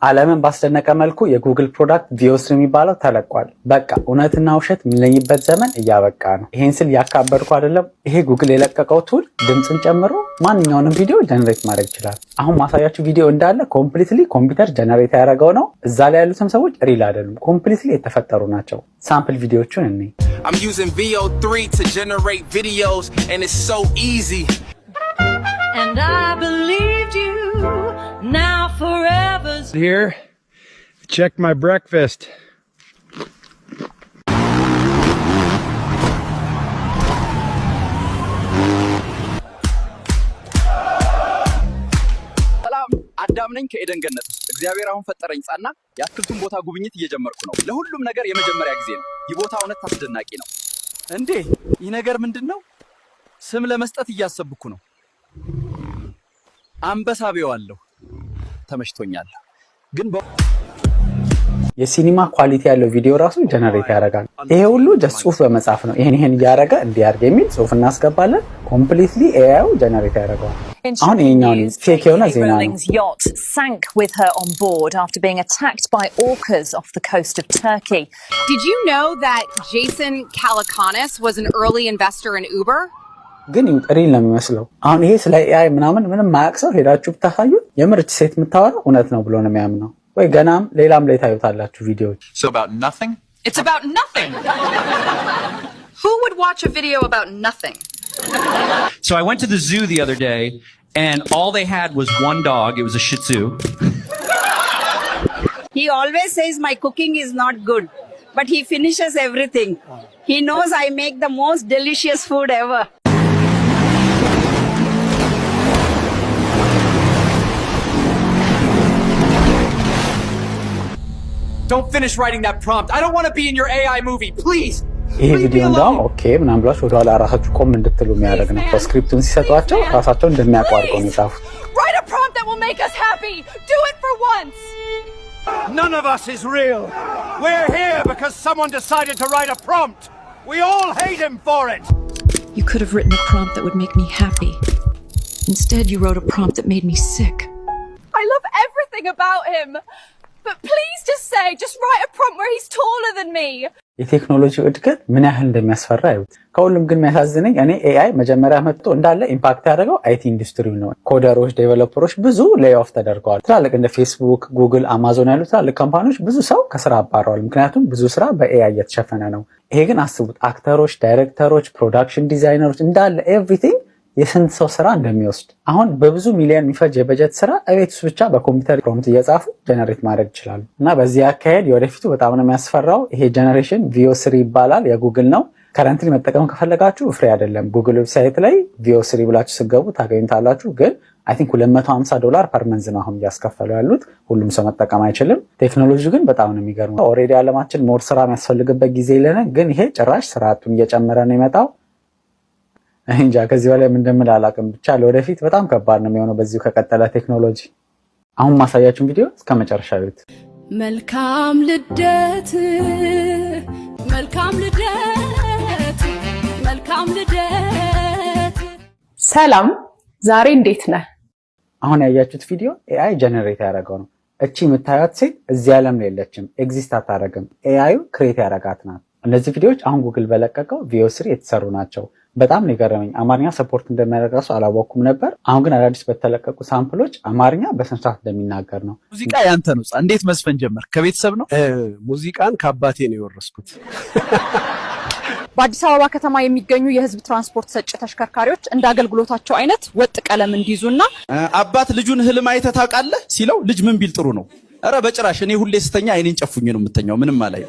ዓለምን ባስደነቀ መልኩ የጉግል ፕሮዳክት ቪኦ3 የሚባለው ተለቋል። በቃ እውነትና ውሸት የሚለይበት ዘመን እያበቃ ነው። ይሄን ስል ያካበድኩ አይደለም። ይሄ ጉግል የለቀቀው ቱል ድምፅን ጨምሮ ማንኛውንም ቪዲዮ ጀነሬት ማድረግ ይችላል። አሁን ማሳያችሁ ቪዲዮ እንዳለ ኮምፕሊትሊ ኮምፒውተር ጀነሬት ያደረገው ነው። እዛ ላይ ያሉትም ሰዎች ሪል አይደሉም፣ ኮምፕሊትሊ የተፈጠሩ ናቸው። ሳምፕል ቪዲዮቹን እኔ I'm using VO3 to generate videos and it's so easy. And I believed you now forever. Here, check my breakfast. አዳም ነኝ ከኤደን ገነት። እግዚአብሔር አሁን ፈጠረኝ ጻና የአትክልቱን ቦታ ጉብኝት እየጀመርኩ ነው። ለሁሉም ነገር የመጀመሪያ ጊዜ ነው። ይህ ቦታ እውነት አስደናቂ ነው። እንዴ ይህ ነገር ምንድነው? ስም ለመስጠት እያሰብኩ ነው። አንበሳቤዋለሁ። ተመሽቶኛል ግን የሲኒማ ኳሊቲ ያለው ቪዲዮ ራሱ ጀነሬት ያደርጋል። ይሄ ሁሉ ጀስት ጽሁፍ በመጻፍ ነው። ይሄን እያደረገ እንዲያርግ የሚል ጽሁፍ እናስገባለን። ኮምፕሊትሊ ኤአይ ጀነሬት ያደርጋል። አሁን ይሄኛውን ፌክ የሆነ ዜና ነው። yacht sank with her on board after being attacked by orcas off the coast of Turkey. Did you know that Jason Calacanis was an early investor in Uber? ግን ሪል ነው የሚመስለው። አሁን ይሄ ስለ ኤአይ ምንም ማያውቅ ሰው ሄዳችሁ ብታሳዩት የምርጭ ሴት የምታወራው እውነት ነው ብሎ ነው የሚያምነው። ወይ ገናም ሌላም ላይ ታዩታላችሁ ቪዲዮዎች። So about nothing? It's about nothing. Who would watch a video about nothing? So I went to the zoo the other day and all they had was one dog. It was a Shih Tzu. He always says my cooking is not good, but he finishes everything. He knows I make the most delicious food ever. Don't finish writing that prompt. I don't want to be in your AI movie. Please. ይሄ ቪዲዮ እንዳውም ኦኬ ምናምን ብላችሁ ወደ ኋላ ራሳችሁ ቆም እንድትሉ የሚያደርግ ነው። ስክሪፕቱን ሲሰጧቸው ራሳቸው እንደሚያቋርጠው ነው የጻፉት። Write a prompt that will make us happy. Do it for once. None of us is real. We're here because someone decided to write a prompt. We all hate him for it. You could have written a prompt that would make me happy. Instead, you wrote a prompt that made me sick. I love everything about him. But please just write a prompt where he's taller than me. የቴክኖሎጂ እድገት ምን ያህል እንደሚያስፈራ አይሁት። ከሁሉም ግን የሚያሳዝነኝ እኔ ኤአይ መጀመሪያ መጥቶ እንዳለ ኢምፓክት ያደረገው አይቲ ኢንዱስትሪው ነው። ኮደሮች፣ ዴቨሎፐሮች ብዙ ሌይኦፍ ተደርገዋል። ትላልቅ እንደ ፌስቡክ፣ ጉግል፣ አማዞን ያሉ ትላልቅ ካምፓኒዎች ብዙ ሰው ከስራ አባረዋል። ምክንያቱም ብዙ ስራ በኤአይ እየተሸፈነ ነው። ይሄ ግን አስቡት፣ አክተሮች፣ ዳይሬክተሮች፣ ፕሮዳክሽን ዲዛይነሮች እንዳለ ኤቭሪቲንግ የስንት ሰው ስራ እንደሚወስድ። አሁን በብዙ ሚሊዮን የሚፈጅ የበጀት ስራ እቤት ውስጥ ብቻ በኮምፒውተር ፕሮምፕት እየጻፉ ጀነሬት ማድረግ ይችላሉ። እና በዚህ አካሄድ የወደፊቱ በጣም ነው የሚያስፈራው። ይሄ ጀነሬሽን ቪኦ3 ይባላል፣ የጉግል ነው። ከረንትሊ መጠቀም ከፈለጋችሁ ፍሪ አይደለም። ጉግል ዌብሳይት ላይ ቪኦ3 ብላችሁ ስገቡ ታገኙታላችሁ። ግን አይ ቲንክ $250 ፐር መንዝ ነው አሁን እያስከፈሉ ያሉት። ሁሉም ሰው መጠቀም አይችልም። ቴክኖሎጂ ግን በጣም ነው የሚገርመው። ኦልሬዲ ዓለማችን ሞር ስራ የሚያስፈልግበት ጊዜ የለንም። ግን ይሄ ጭራሽ ስርዓቱን እየጨመረ ነው የመጣው። እንጃ ከዚህ በላይ ምን እንደምል አላውቅም። ብቻ ለወደፊት በጣም ከባድ ነው የሚሆነው በዚሁ ከቀጠለ ቴክኖሎጂ። አሁን ማሳያችሁን ቪዲዮ እስከ መጨረሻ እዩት። መልካም ልደት፣ መልካም ልደት፣ መልካም ልደት። ሰላም፣ ዛሬ እንዴት ነህ? አሁን ያያችሁት ቪዲዮ ኤአይ ጀነሬት ያደረገው ነው። እቺ የምታዩት ሴት እዚህ ዓለም ላይ የለችም፣ ኤግዚስት አታደርግም። ኤአዩ ክሬት ያደረጋት ናት። እነዚህ ቪዲዮዎች አሁን ጉግል በለቀቀው ቪኦ3 የተሰሩ ናቸው። በጣም ነው የገረመኝ። አማርኛ ሰፖርት እንደሚያደርግ ራሱ አላወኩም ነበር። አሁን ግን አዳዲስ በተለቀቁ ሳምፕሎች አማርኛ በስነ ስርዓት እንደሚናገር ነው። ሙዚቃ ያንተ ነው። እንዴት መስፈን ጀመር? ከቤተሰብ ነው? ሙዚቃን ከአባቴ ነው የወረስኩት። በአዲስ አበባ ከተማ የሚገኙ የህዝብ ትራንስፖርት ሰጪ ተሽከርካሪዎች እንደ አገልግሎታቸው አይነት ወጥ ቀለም እንዲይዙና አባት ልጁን ህልም አይተህ ታውቃለህ ሲለው ልጅ ምን ቢል ጥሩ ነው? ኧረ በጭራሽ እኔ ሁሌ ስተኛ አይኔን ጨፉኝ ነው የምተኛው ምንም አላይ